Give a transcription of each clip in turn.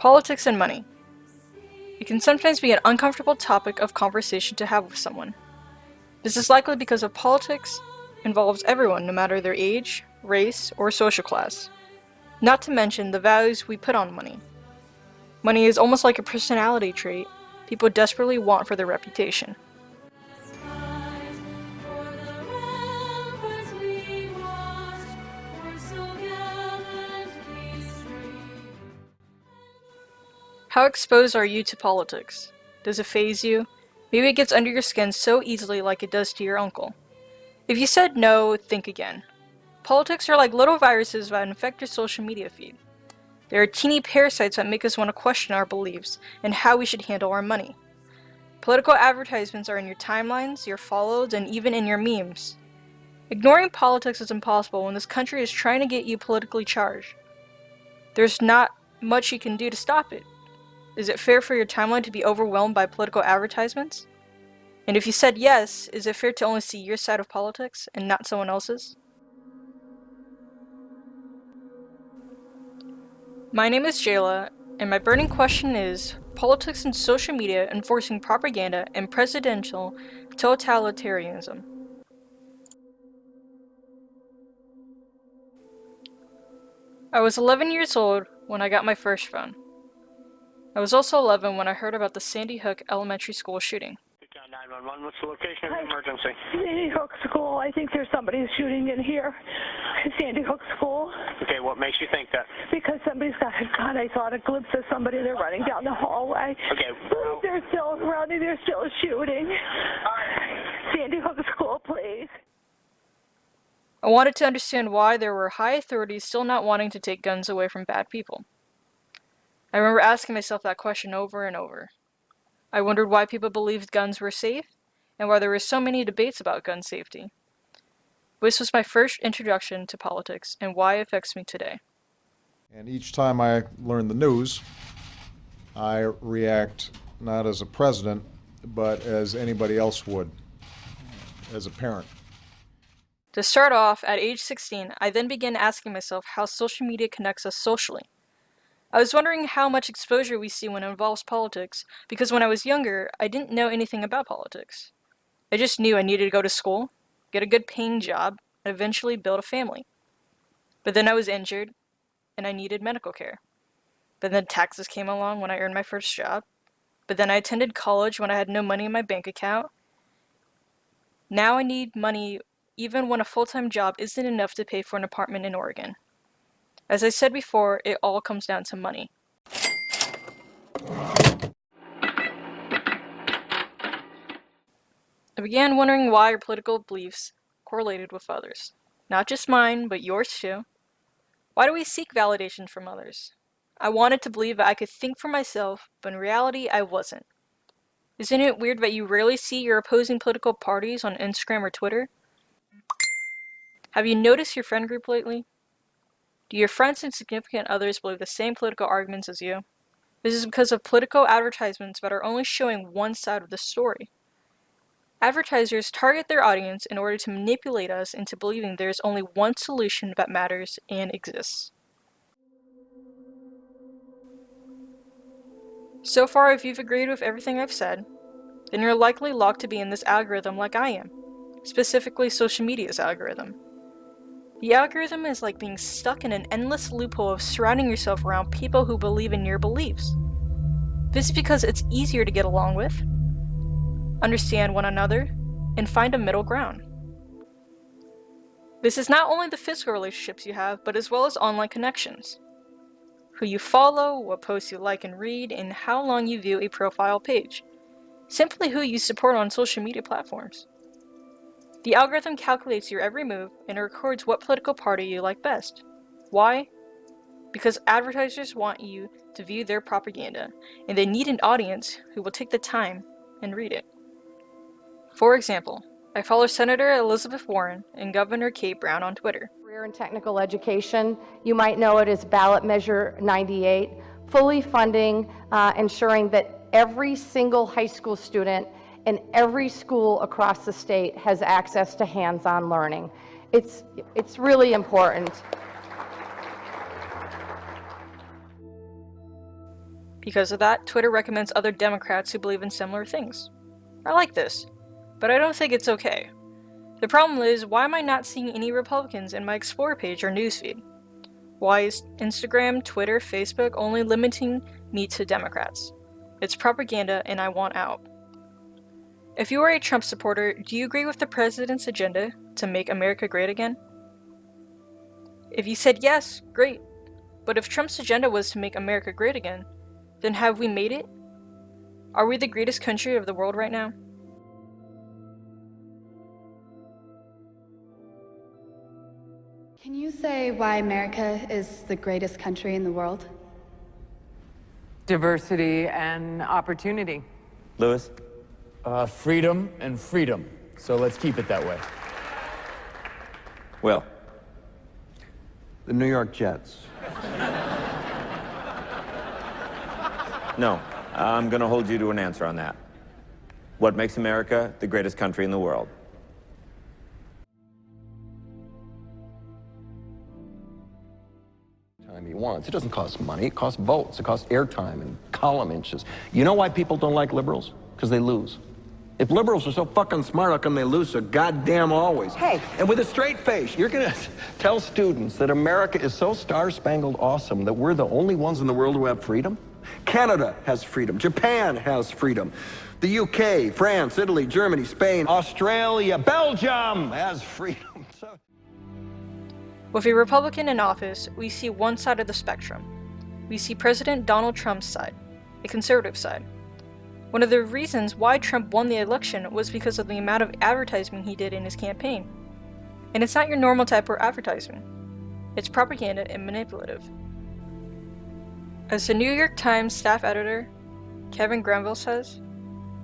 Politics and money. It can sometimes be an uncomfortable topic of conversation to have with someone. This is likely because of politics involves everyone, no matter their age, race, or social class. Not to mention the values we put on money. Money is almost like a personality trait people desperately want for their reputation. How exposed are you to politics? Does it faze you? Maybe it gets under your skin so easily like it does to your uncle. If you said no, think again. Politics are like little viruses that infect your social media feed. They are teeny parasites that make us want to question our beliefs and how we should handle our money. Political advertisements are in your timelines, your follows, and even in your memes. Ignoring politics is impossible when this country is trying to get you politically charged. There's not much you can do to stop it. Is it fair for your timeline to be overwhelmed by political advertisements? And if you said yes, is it fair to only see your side of politics and not someone else's? My name is Jayla, and my burning question is politics and social media enforcing propaganda and presidential totalitarianism. I was 11 years old when I got my first phone. I was also 11 when I heard about the Sandy Hook Elementary School shooting. 911, what's the location of the emergency? Sandy Hook School. I think there's somebody shooting in here. Sandy Hook School. Okay, what makes you think that? Because somebody's got a gun. I saw a glimpse of somebody. They're running down the hallway. Okay. They're still running. They're still shooting. Sandy Hook School, please. I wanted to understand why there were high authorities still not wanting to take guns away from bad people. I remember asking myself that question over and over. I wondered why people believed guns were safe, and why there were so many debates about gun safety. This was my first introduction to politics, and why it affects me today. And each time I learn the news, I react not as a president, but as anybody else would, as a parent. To start off, at age 16, I then began asking myself how social media connects us socially. I was wondering how much exposure we see when it involves politics, because when I was younger, I didn't know anything about politics. I just knew I needed to go to school, get a good paying job, and eventually build a family. But then I was injured, and I needed medical care. But then taxes came along when I earned my first job. But then I attended college when I had no money in my bank account. Now I need money even when a full-time job isn't enough to pay for an apartment in Oregon. As I said before, it all comes down to money. I began wondering why our political beliefs correlated with others. Not just mine, but yours too. Why do we seek validation from others? I wanted to believe that I could think for myself, but in reality, I wasn't. Isn't it weird that you rarely see your opposing political parties on Instagram or Twitter? Have you noticed your friend group lately? Do your friends and significant others believe the same political arguments as you? This is because of political advertisements that are only showing one side of the story. Advertisers target their audience in order to manipulate us into believing there is only one solution that matters and exists. So far, if you've agreed with everything I've said, then you're likely locked to be in this algorithm like I am, specifically social media's algorithm. The algorithm is like being stuck in an endless loophole of surrounding yourself around people who believe in your beliefs. This is because it's easier to get along with, understand one another, and find a middle ground. This is not only the physical relationships you have, but as well as online connections. Who you follow, what posts you like and read, and how long you view a profile page. Simply who you support on social media platforms. The algorithm calculates your every move and records what political party you like best. Why? Because advertisers want you to view their propaganda, and they need an audience who will take the time and read it. For example, I follow Senator Elizabeth Warren and Governor Kate Brown on Twitter. Career and technical education, you might know it as Ballot Measure 98, fully funding, ensuring that every single high school student in every school across the state has access to hands-on learning. It's really important. Because of that, Twitter recommends other Democrats who believe in similar things. I like this, but I don't think it's okay. The problem is, why am I not seeing any Republicans in my Explore page or newsfeed? Why is Instagram, Twitter, Facebook only limiting me to Democrats? It's propaganda and I want out. If you are a Trump supporter, do you agree with the president's agenda to make America great again? If you said yes, great. But if Trump's agenda was to make America great again, then have we made it? Are we the greatest country of the world right now? Can you say why America is the greatest country in the world? Diversity and opportunity. Lewis? Freedom and freedom. So let's keep it that way. Will? The New York Jets. No, I'm going to hold you to an answer on that. What makes America the greatest country in the world? Time he wants. It doesn't cost money. It costs votes. It costs airtime and column inches. You know why people don't like liberals? Because they lose. If liberals are so fucking smart, how come they lose so goddamn always? Hey. And with a straight face, you're gonna tell students that America is so star-spangled awesome that we're the only ones in the world who have freedom? Canada has freedom. Japan has freedom. The UK, France, Italy, Germany, Spain, Australia, Belgium has freedom. With a Republican in office, we see one side of the spectrum. We see President Donald Trump's side, a conservative side. One of the reasons why Trump won the election was because of the amount of advertising he did in his campaign. And it's not your normal type of advertising. It's propaganda and manipulative. As the New York Times staff editor, Kevin Granville says,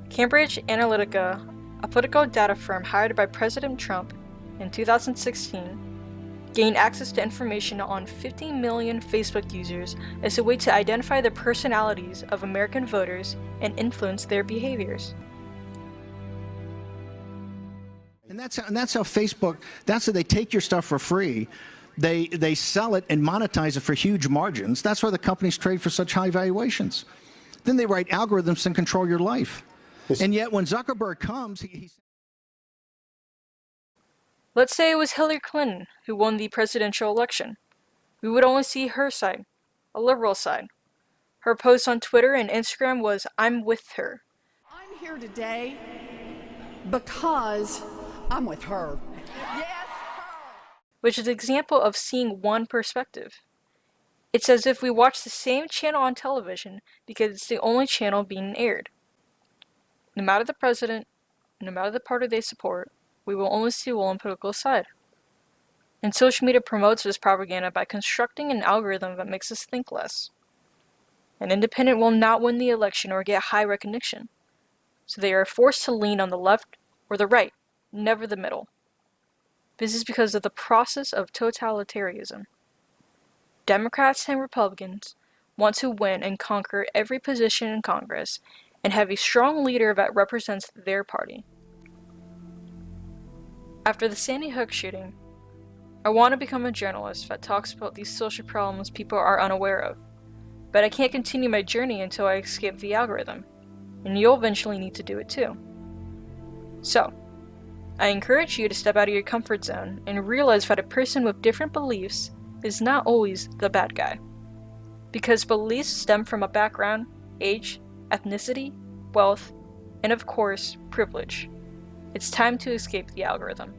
Cambridge Analytica, a political data firm hired by President Trump in 2016, gained access to information on 50 million Facebook users as a way to identify the personalities of American voters and influence their behaviors. And that's how Facebook, that's how they take your stuff for free. They sell it and monetize it for huge margins. That's why the companies trade for such high valuations. Then they write algorithms and control your life. And yet when Zuckerberg comes, he Let's say it was Hillary Clinton who won the presidential election. We would only see her side, a liberal side. Her post on Twitter and Instagram was, "I'm with her." I'm here today because I'm with her. Yes, her. Which is an example of seeing one perspective. It's as if we watch the same channel on television because it's the only channel being aired. No matter the president, no matter the party they support, we will only see one political side. And social media promotes this propaganda by constructing an algorithm that makes us think less. An independent will not win the election or get high recognition, so they are forced to lean on the left or the right, never the middle. This is because of the process of totalitarianism. Democrats and Republicans want to win and conquer every position in Congress and have a strong leader that represents their party. After the Sandy Hook shooting, I want to become a journalist that talks about these social problems people are unaware of, but I can't continue my journey until I escape the algorithm, and you'll eventually need to do it too. So, I encourage you to step out of your comfort zone and realize that a person with different beliefs is not always the bad guy. Because beliefs stem from a background, age, ethnicity, wealth, and of course, privilege. It's time to escape the algorithm.